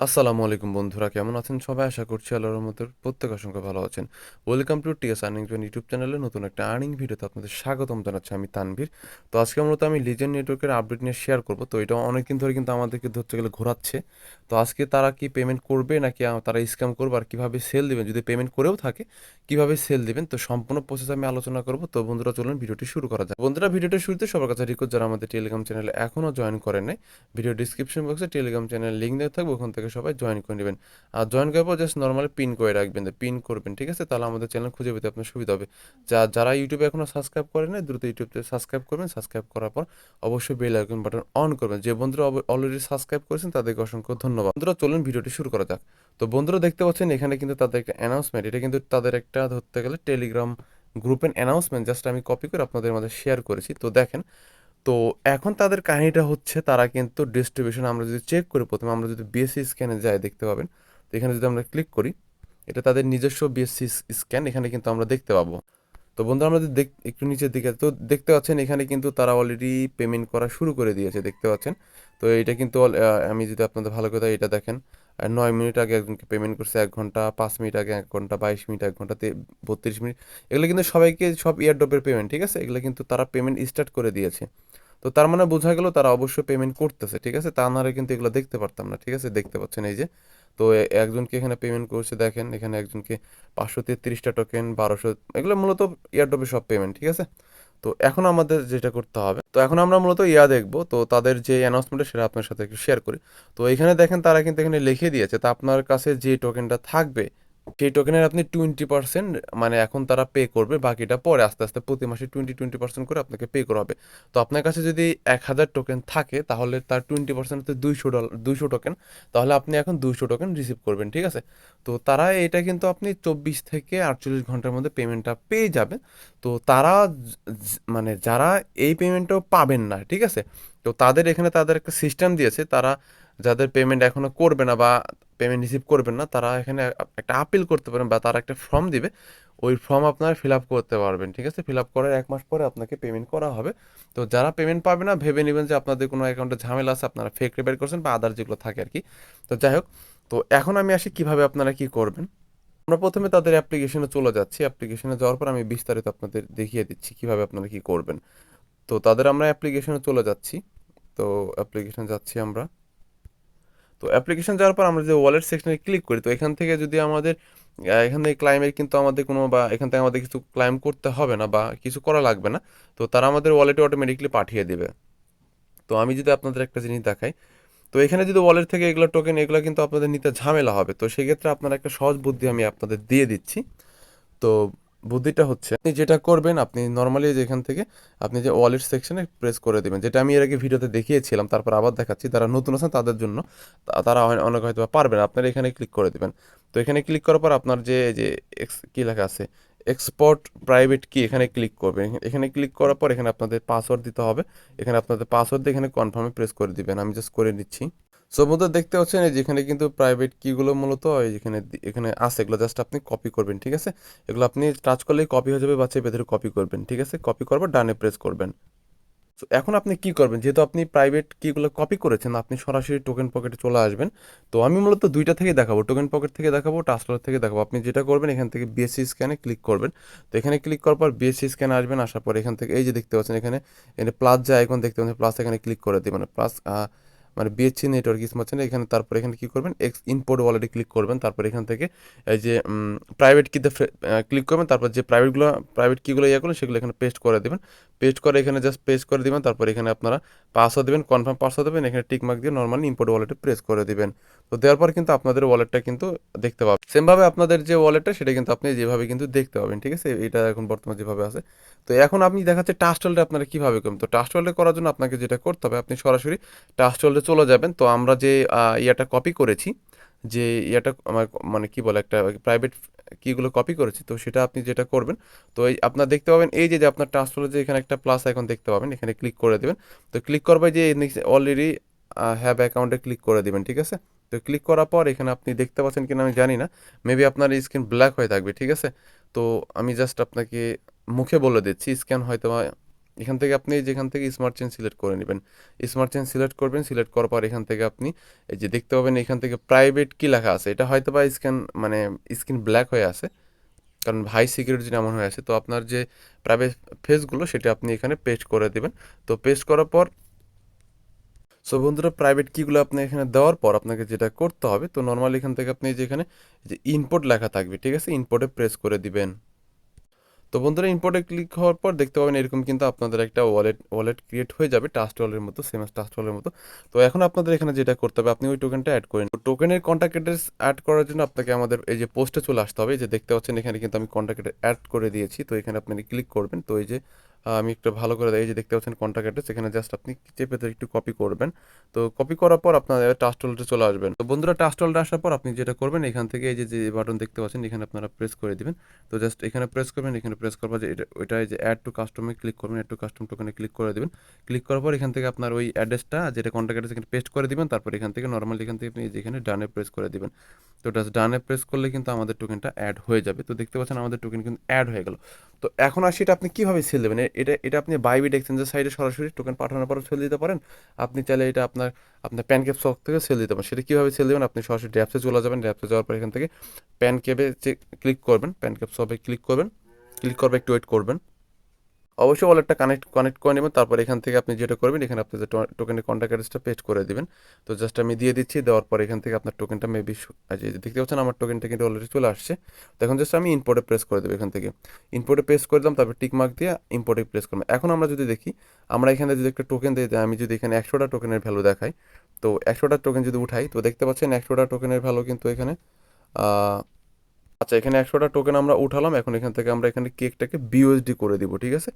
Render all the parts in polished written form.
আসসালামু আলাইকুম বন্ধুরা, কেমন আছেন সবাই? আশা করছি আল্লাহর রহমতে প্রত্যেক অসংখ্য ভালো আছেন। Welcome to TS earning zone YouTube চ্যানেলে নতুন একটা আর্নিং ভিডিওতে আপনাদের স্বাগতম জানাচ্ছি আমি তানভীর। তো আজকে মূলত আমি লিজেন্ড নেটওয়ার্কের আপডেট নিয়ে শেয়ার করব। তো এটা অনেকদিন ধরে কিন্তু আমাদেরকে ধরতে গেলে ঘোরাচ্ছে। তো আজকে তারা কি পেমেন্ট করবে নাকি তারা স্ক্যাম করবে, আর কীভাবে সেল দিবেন, যদি পেমেন্ট করেও থাকে কীভাবে সেল দিবেন, তো সম্পূর্ণ প্রসেস আমি আলোচনা করব। তো বন্ধুরা চলুন ভিডিওটি শুরু করা যায়। বন্ধুরা, ভিডিওটি শুরুতে সবার কাছে রিকোয়েস্ট, যারা আমাদের টেলিগ্রাম চ্যানেলে এখনও জয়েন করেন নাই, ভিডিও ডিসক্রিপশন বক্সে টেলিগ্রাম চ্যানেল লিঙ্ক দেওয়া থাকবে, ওখান থেকে সবাই জয়েন করে নেবেন। আর জয়েন করার পর জাস্ট নর্মালি পিন করে রাখবেন, পিন করবেন, ঠিক আছে? তাহলে আমাদের চ্যানেল খুঁজে পেতে আপনার সুবিধা হবে। যারা ইউটিউবে এখনও সাবস্ক্রাইব করেন না, দ্রুত ইউটিউবতে সাবস্ক্রাইব করবেন। সাবস্ক্রাইব করার পর অবশ্যই বেল আইকন বাটন অন করবেন। যে বন্ধুরা অলরেডি সাবস্ক্রাইব করেছেন তাদেরকে অসংখ্য ধন্যবাদ। বন্ধুরা চলুন ভিডিওটি শুরু করা যাক। তো বন্ধুরা দেখতে পাচ্ছেন এখানে কিন্তু তাদের একটা অ্যানাউন্সমেন্ট, এটা কিন্তু তাদের একটা ধরতে গেলে টেলিগ্রাম গ্রুপের অ্যানাউন্সমেন্ট, জাস্ট আমি কপি করে আপনাদের মাঝে শেয়ার করেছি। তো দেখেন, তো এখন তাদের কাহিনীটা হচ্ছে, তারা কিন্তু ডিস্ট্রিবিউশন আমরা যদি চেক করি, প্রথমে আমরা যদি বিএসসি স্ক্যানে যাই দেখতে পাবেন। তো এখানে যদি আমরা ক্লিক করি, এটা তাদের নিজস্ব বিএসসি স্ক্যান, এখানে কিন্তু আমরা দেখতে পাবো। তো বন্ধু, আমরা যদি একটু নিচের দিকে তো দেখতে পাচ্ছেন, এখানে কিন্তু তারা অলরেডি পেমেন্ট করা শুরু করে দিয়েছে, দেখতে পাচ্ছেন। তো এটা কিন্তু আমি যদি আপনাদের ভালো কথা এটা দেখেন, 9 মিনিট আগে একজনকে পেমেন্ট করছে, 1 ঘন্টা 5 মিনিট আগে 1 ঘন্টা 22 মিনিট, 1 ঘন্টা 32 মিনিট। এগুলো কিন্তু সবাইকে সব ইয়ারড্রপের পেমেন্ট, ঠিক আছে? এগুলো কিন্তু তারা পেমেন্ট স্টার্ট করে দিয়েছে। তো তার মানে বোঝা গেল তারা অবশ্যই পেমেন্ট করতেছে, ঠিক আছে? তা নাহলে কিন্তু এগুলো দেখতে পারতাম না, ঠিক আছে? দেখতে পাচ্ছেন এই যে, তো একজনকে এখানে পেমেন্ট করছে, দেখেন এখানে একজনকে 533টা টোকেন, 1200, এগুলো মূলত এয়ারড্রপে সব পেমেন্ট, ঠিক আছে? তো এখন আমাদের যেটা করতে হবে, তো এখন আমরা মূলত দেখবো, তো তাদের যে অ্যানাউন্সমেন্ট সেটা আপনার সাথে একটু শেয়ার করি। তো এখানে দেখেন তারা কিন্তু এখানে লিখে দিয়েছে, তা আপনার কাছে যে টোকেনটা থাকবে সেই টোকেনের আপনি 20%, মানে এখন তারা পে করবে, বাকিটা পরে আস্তে আস্তে প্রতি মাসে 20% করে আপনাকে পে করা হবে। তো আপনার কাছে যদি 1,000 টোকেন থাকে, তাহলে তার 20% হচ্ছে $200, 200 টোকেন। তাহলে আপনি এখন 200 টোকেন রিসিভ করবেন, ঠিক আছে? তো তারা এটা কিন্তু আপনি 24 থেকে 48 ঘন্টার মধ্যে পেমেন্টটা পেয়ে যাবেন। তো তারা মানে যারা এই পেমেন্টটাও পাবেন না, ঠিক আছে? তো তাদের এখানে তাদের একটা সিস্টেম দিয়েছে, তারা যাদের পেমেন্ট এখনো করবে না বা পেমেন্ট রিসিভ করবেন না, তারা এখানে একটা আপিল করতে পারেন, বা তারা একটা ফর্ম দিবে। ওই ফর্ম আপনারা ফিল আপ করতে পারবেন, ঠিক আছে? ফিল আপ করার 1 মাস পরে আপনাকে পেমেন্ট করা হবে। তো যারা পেমেন্ট পাবে না, ভেবে নেবেন যে আপনাদের কোনো অ্যাকাউন্টে ঝামেলা আছে, আপনারা ফেক রিপেয়ার করছেন বা আদার যেগুলো থাকে আর কি। তো যাই হোক, তো এখন আমি আসি কিভাবে আপনারা কি করবেন। আমরা প্রথমে তাদের অ্যাপ্লিকেশনে চলে যাচ্ছি। অ্যাপ্লিকেশনে যাওয়ার পর আমি বিস্তারিত আপনাদের দেখিয়ে দিচ্ছি কিভাবে আপনারা কি করবেন। তো তাদের আমরা অ্যাপ্লিকেশনে চলে যাচ্ছি। তো অ্যাপ্লিকেশন যাচ্ছি আমরা। তো অ্যাপ্লিকেশন যাওয়ার পর আমরা যে ওয়ালেট সেকশনে ক্লিক করি, তো এখান থেকে যদি আমাদের এখান থেকে ক্লাইমের কিন্তু আমাদের কোনো, বা এখান থেকে আমাদের কিছু ক্লাইম করতে হবে না বা কিছু করা লাগবে না। তো তারা আমাদের ওয়ালেটে অটোমেটিকলি পাঠিয়ে দেবে। তো আমি যদি আপনাদের একটা জিনিস দেখাই, তো এখানে যদি ওয়ালেট থেকে এগুলো টোকেন, এগুলো কিন্তু আপনাদের নিতে ঝামেলা হবে। তো সেক্ষেত্রে আপনারা একটা সহজ বুদ্ধি আমি আপনাদের দিয়ে দিচ্ছি। তো বুদ্ধিটা হচ্ছে, আপনি যেটা করবেন, আপনি নর্মালি যেখান থেকে আপনি যে ওয়ালেট সেকশনে প্রেস করে দেবেন, যেটা আমি এর আগে ভিডিওতে দেখিয়েছিলাম, তারপর আবার দেখাচ্ছি, যারা নতুন আছেন তাদের জন্য। তারা অনেক হয়তো বা পারবেন, আপনারা এখানে ক্লিক করে দেবেন। তো এখানে ক্লিক করার পর আপনার যে যে এক্স কি লেখা আছে, এক্সপোর্ট প্রাইভেট কি, এখানে ক্লিক করবেন। এখানে ক্লিক করার পর এখানে আপনাদের পাসওয়ার্ড দিতে হবে। এখানে আপনাদের পাসওয়ার্ড দিয়ে এখানে কনফার্মে প্রেস করে দিবেন। আমি জাস্ট করে নিচ্ছি। সো বন্ধুরা দেখতে পাচ্ছেন, এই যেখানে কিন্তু প্রাইভেট কিগুলো মূলত এই যেখানে এখানে আছে, এগুলো জাস্ট আপনি কপি করবেন, ঠিক আছে? এগুলো আপনি টাচ করলেই কপি হয়ে যাবে, বা চেপে ধরে কপি করবেন, ঠিক আছে? কপি করবার ডানে প্রেস করবেন। তো এখন আপনি কি করবেন, যেহেতু আপনি প্রাইভেট কিগুলো কপি করেছেন, আপনি সরাসরি টোকেন পকেটে চলে আসবেন। তো আমি মূলত দুইটা থেকে দেখাবো, টোকেন পকেট থেকে দেখাবো, ট্রান্সফার থেকে দেখাবো। আপনি যেটা করবেন, এখান থেকে বিএসসি স্ক্যানে ক্লিক করবেন। তো এখানে ক্লিক করার পর বিএসসি স্ক্যানে আসবেন, আসার পর এখান থেকে এই যে দেখতে পাচ্ছেন, এখানে এখানে প্লাস যে আইকন দেখতে পাচ্ছেন, প্লাস এখানে ক্লিক করে দেবেন, প্লাস মানে বিএসসি নেটওয়ার্ক স্মার্ট এখানে। তারপর এখানে কি করবেন, এক্স ইম্পোর্ট ওয়ালেটে ক্লিক করবেন। তারপর এখান থেকে এই যে প্রাইভেট কিতে ক্লিক করবেন। তারপর যে প্রাইভেট কিগুলো ইয়ে করবেন, সেগুলো এখানে পেস্ট করে দেবেন। পেস্ট করে এখানে জাস্ট পেস্ট করে দিবেন। তারপর এখানে আপনারা পাসওয়ার্ড দেবেন, কনফার্ম পাসওয়ার্ড দেবেন, এখানে টিক মার্ক দিয়ে নর্মালি ইম্পোর্ট ওয়ালেটে প্রেস করে দিবেন। তো দেওয়ার পর কিন্তু আপনাদের ওয়ালেটটা কিন্তু দেখতে পাবেন। সেমভাবে আপনাদের যে ওয়ালেটটা সেটা কিন্তু আপনি যেভাবে কিন্তু দেখতে পাবেন, ঠিক আছে? এটা এখন বর্তমানে যেভাবে আছে। তো এখন আপনি দেখাচ্ছে ট্রাস্ট ওয়ালেটে আপনারা কীভাবে করবেন। তো ট্রাস্ট ওয়ালেটে করার জন্য আপনাকে যেটা করতে হবে, আপনি সরাসরি ট্রাস্ট ওয়ালেটে চলে যাবেন। তো আমরা যে ইয়াটা কপি করেছি, যে ইয়াটা আমার মানে কি বলে, একটা প্রাইভেট কিগুলো কপি করেছি, তো সেটা আপনি যেটা করবেন, তো এই আপনার দেখতে পাবেন এই যে আপনার ট্রান্সফারে যে এখানে একটা প্লাস আইকন দেখতে পাবেন, এখানে ক্লিক করে দেবেন। তো ক্লিক করবে যে অলরেডি হ্যাভ অ্যাকাউন্টে ক্লিক করে দিবেন, ঠিক আছে? তো ক্লিক করার পর এখানে আপনি দেখতে পাচ্ছেন কিনা আমি জানি না, মেবি আপনার স্ক্রিন ব্ল্যাক হয়ে থাকবে, ঠিক আছে? তো আমি জাস্ট আপনাকে মুখে বলে দিচ্ছি, স্ক্যান হয়তো এখান থেকে আপনি যেখান থেকে স্মার্ট চেন সিলেক্ট করে নেবেন, স্মার্ট চেন সিলেক্ট করবেন, সিলেক্ট করার পর এখান থেকে আপনি এই যে দেখতে পাবেন এখান থেকে প্রাইভেট কি লেখা আছে, এটা হয়তো বা মানে স্ক্রিন ব্ল্যাক হয়ে আছে, কারণ হাই সিকিউরিটি এমন হয়ে আছে। তো আপনার যে প্রাইভেট ফেসগুলো সেটা আপনি এখানে পেস্ট করে দেবেন। তো পেস্ট করার পর সো বন্ধুরা, প্রাইভেট কিগুলো আপনি এখানে দেওয়ার পর আপনাকে যেটা করতে হবে, তো নর্মালি এখান থেকে আপনি যেখানে যে ইনপুট লেখা থাকবে, ঠিক আছে, ইনপুটে প্রেস করে দিবেন। তো বন্ধুরা, ইম্পোর্টে ক্লিক হওয়ার পর দেখতে পাবেন এরকম কিন্তু আপনাদের একটা ওয়ালেট ক্রিয়েট হয়ে যাবে, ট্রাস্ট ওয়ালের মতো, সেম ট্রাস্ট ওয়ালের মতো। তো এখন আপনাদের এখানে যেটা করতে হবে, আপনি ওই টোকেনটা অ্যাড করেন। টোকেনের কন্ট্যাক্ট অ্যাড্রেস অ্যাড করার জন্য আপনাকে আমাদের এই যে পোস্টে চলে আসতে হবে। এই যে দেখতে পাচ্ছেন এখানে কিন্তু আমি কন্ট্যাক্ট অ্যাড করে দিয়েছি। তো এখানে আপনি ক্লিক করবেন। তো এই যে আমি একটু ভালো করে এই যে দেখতে পাচ্ছেন কন্ট্যাক্ট অ্যাড্রেস, এখানে জাস্ট আপনি চেপে ধরে একটু কপি করবেন। তো কপি করার পর আপনার ট্রাস্ট ওয়ালেটে চলে আসবেন। তো বন্ধুরা, ট্রাস্ট ওয়ালেটে আসার পর আপনি যেটা করবেন, এখান থেকে এই যে যে বাটন দেখতে পাচ্ছেন এখানে আপনারা প্রেস করে দিবেন। তো জাস্ট এখানে প্রেস করবেন, এখানে প্রেস করবার যে এটা ওইটাই যে অ্যাড টু কাস্টমে ক্লিক করবেন, অ্যাড টু কাস্টম টোকেনে ক্লিক করে দেবেন। ক্লিক করার পর এখান থেকে আপনার ওই অ্যাড্রেসটা যেটা কন্ট্যাক্ট অ্যাড্রেস এখানে পেস্ট করে দিবেন। তারপর এখান থেকে নর্মালি এখান থেকে আপনি যেখানে ডানে প্রেস করে দিবেন। তো জাস্ট ডানে প্রেস করলে কিন্তু আমাদের টোকেনটা অ্যাড হয়ে যাবে। তো দেখতে পাচ্ছেন আমাদের টোকেন কিন্তু অ্যাড হয়ে গেল। তো এখন আসি এটা আপনি কীভাবে সেল দেবেন। এটা আপনি বাইবিট এক্সচেঞ্জের সাইডে সরাসরি টোকেন পাঠানোর পর সেল দিতে পারেন। আপনি চাইলে এটা আপনার আপনার প্যানকেপ স্টক থেকে সেল দিতে পারেন। সেটা কীভাবে সেল দেবেন, আপনি সরাসরি ড্যাপসে চলে যাবেন। ড্যাপসে যাওয়ার পর এখান থেকে প্যানকেপে ক্লিক করবেন, প্যানকেপ শপে ক্লিক করবেন। ক্লিক করবে, একটু ওয়েট করবেন। অবশ্যই ওয়ালেটটা কানেক্ট করে নেবেন। তারপর এখান থেকে আপনি যেটা করবেন, এখানে আপনি যে টোকেনের কন্ট্যাক্ট অ্যাড্রেসটা পেস্ট করে দিবেন। তো জাস্ট আমি দিয়ে দিচ্ছি। দেওয়ার পর এখান থেকে আপনার টোকেনটা মেবি দেখতে পাচ্ছেন আমার টোকেনটা কিন্তু অলরেডি চলে আসছে। তো এখন জাস্ট আমি ইম্পোর্টে প্রেস করে দেবো। এখান থেকে ইম্পোর্টে প্রেস করে দিলাম, তারপর টিক মার্ক দিয়ে ইম্পোর্টে প্রেস করলাম। এখন আমরা যদি দেখি, আমরা এখানে যদি একটা টোকেন দিই, আমি যদি এখানে 100টা টোকেনের ভ্যালু দেখাই, তো 100টা টোকেন যদি উঠাই, তো দেখতে পাচ্ছেন 100টা টোকেনের ভ্যালু কিন্তু এখানে আচ্ছা, এখানে 100টা টোকেন আমরা উঠালাম। এখন এখান থেকে আমরা এখানে কেকটাকে বিইউএসডি করে দিব, ঠিক আছে,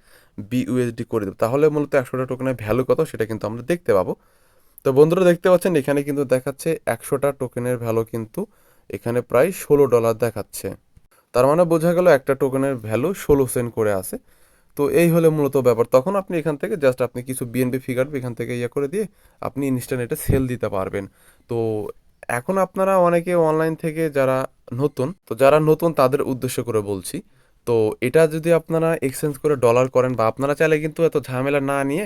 বিইউএসডি করে দিব। তাহলে মূলত 100টা টোকেনের ভ্যালু কত সেটা কিন্তু আমরা দেখতে পাবো। তো বন্ধুরা, দেখতে পাচ্ছেন এখানে কিন্তু দেখাচ্ছে 100টা টোকেনের ভ্যালু কিন্তু এখানে প্রায় $16 দেখাচ্ছে। তার মানে বোঝা গেল একটা টোকেনের ভ্যালু 16 সেন্ট করে আছে। তো এই হলো মূলত ব্যাপার। তখন আপনি এখান থেকে জাস্ট আপনি কিছু বিএনবি ফিগার এখান থেকে ইয়ে করে দিয়ে আপনি ইনস্ট্যান্ট এটা সেল দিতে পারবেন। তো এখন আপনারা অনেকে অনলাইন থেকে যারা নতুন, তো যারা নতুন তাদের উদ্দেশ্য করে বলছি। তো এটা যদি আপনারা এক্সচেঞ্জ করে ডলার করেন, বা আপনারা চাইলে কিন্তু এত ঝামেলা না নিয়ে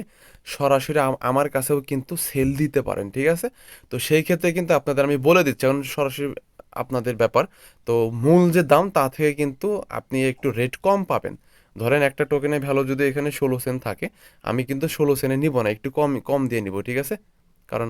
সরাসরি আমার কাছেও কিন্তু সেল দিতে পারেন, ঠিক আছে। তো সেই ক্ষেত্রে কিন্তু আপনাদের আমি বলে দিচ্ছি, কারণ সরাসরি আপনাদের ব্যাপার। তো মূল যে দাম তা থেকে কিন্তু আপনি একটু রেট কম পাবেন। ধরেন একটা টোকেনের ভ্যালু যদি এখানে 16 সেন্ট থাকে, আমি কিন্তু 16 সেন্টে নিব না, একটু কম কম দিয়ে নিব, ঠিক আছে। কারণ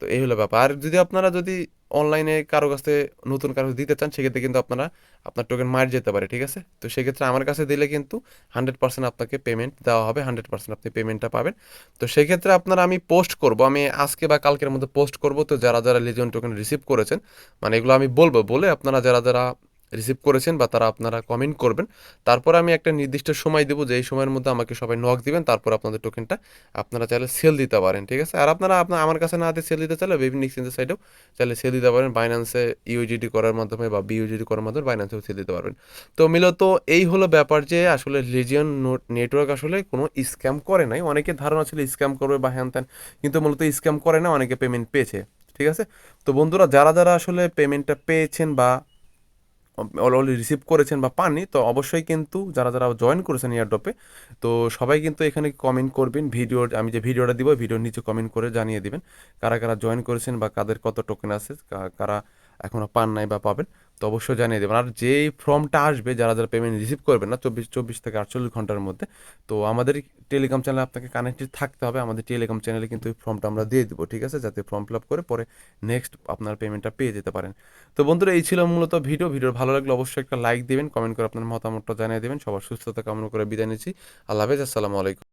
তো এই হলো ব্যাপার। আর যদি আপনারা যদি অনলাইনে কারো কাছে নতুন কারো দিতে চান, সেক্ষেত্রে কিন্তু আপনার টোকেন মার যেতে পারে, ঠিক আছে। তো সেক্ষেত্রে আমার কাছে দিলে কিন্তু 100% আপনাকে পেমেন্ট দেওয়া হবে, 100% আপনি পেমেন্টটা পাবেন। তো সেক্ষেত্রে আপনারা আমি পোস্ট করব, আমি আজকে বা কালকের মধ্যে পোস্ট করব। তো যারা যারা লিজিয়ন টোকেন রিসিভ করেছেন, মানে এগুলো আমি বলবো, বলে আপনারা যারা যারা রিসিভ করেছেন বা তারা আপনারা কমেন্ট করবেন। তারপর আমি একটা নির্দিষ্ট সময় দেবো, যে এই সময়ের মধ্যে আমাকে সবাই নক দিবেন। তারপর আপনাদের টোকেনটা আপনারা চাইলে সেল দিতে পারেন, ঠিক আছে। আর আপনারা আমার কাছে না দিয়ে সেল দিতে চাইলে বিভিন্ন এক্সচেঞ্জের সাইডেও চাইলে সেল দিতে পারেন। বাইন্যান্সে ইউজিডি করার মাধ্যমে বা বিইউজিডি করার মাধ্যমে বাইন্যান্সেও সেল দিতে পারবেন। তো মূলত এই হলো ব্যাপার, যে আসলে লিজিয়ন নেটওয়ার্ক আসলে কোনো স্ক্যাম করে নাই। অনেকের ধারণা ছিল স্ক্যাম করবে বা হ্যান ত্যান, কিন্তু মূলত স্ক্যাম করে না, অনেকে পেমেন্ট পেয়েছে, ঠিক আছে। তো বন্ধুরা, যারা যারা আসলে পেমেন্টটা পেয়েছেন বা অলরেডি রিসিভ করেছেন বা পাননি, তো অবশ্যই কিন্তু যারা যারা জয়েন করেছেন এয়ারড্রপে, তো সবাই কিন্তু এখানে কমেন্ট করবেন। আমি যে ভিডিওটা দিব, ভিডিওর নিচে কমেন্ট করে জানিয়ে দিবেন কারা কারা জয়েন করেছেন বা কাদের কত টোকেন আছে, কারা এখনও পান নাই বা পাবেন। তো অবশ্যই জানিয়ে দেবেন। আর যেই ফর্মটা আসবে, যারা যারা পেমেন্ট রিসিভ করবেন না 24 থেকে 48 ঘন্টার মধ্যে, তো আমাদের টেলিগ্রাম চ্যানেলে আপনাকে কানেক্টেড থাকতে হবে। আমাদের টেলিগ্রাম চ্যানেলে কিন্তু এই ফর্মটা আমরা দিয়ে দেবো, ঠিক আছে, যাতে ফর্ম ফিল আপ করে পরে নেক্সট আপনার পেমেন্টটা পেয়ে যেতে পারেন। তো বন্ধুরা, এই ছিল মূলত ভিডিও ভালো লাগলে অবশ্যই একটা লাইক দিবেন, কমেন্ট করে আপনার মতামতটা জানিয়ে দেবেন। সবার সুস্থতা কামনা করে বিদায় নিচ্ছি। আল্লাহ হাফেজ, আসসালামু আলাইকুম।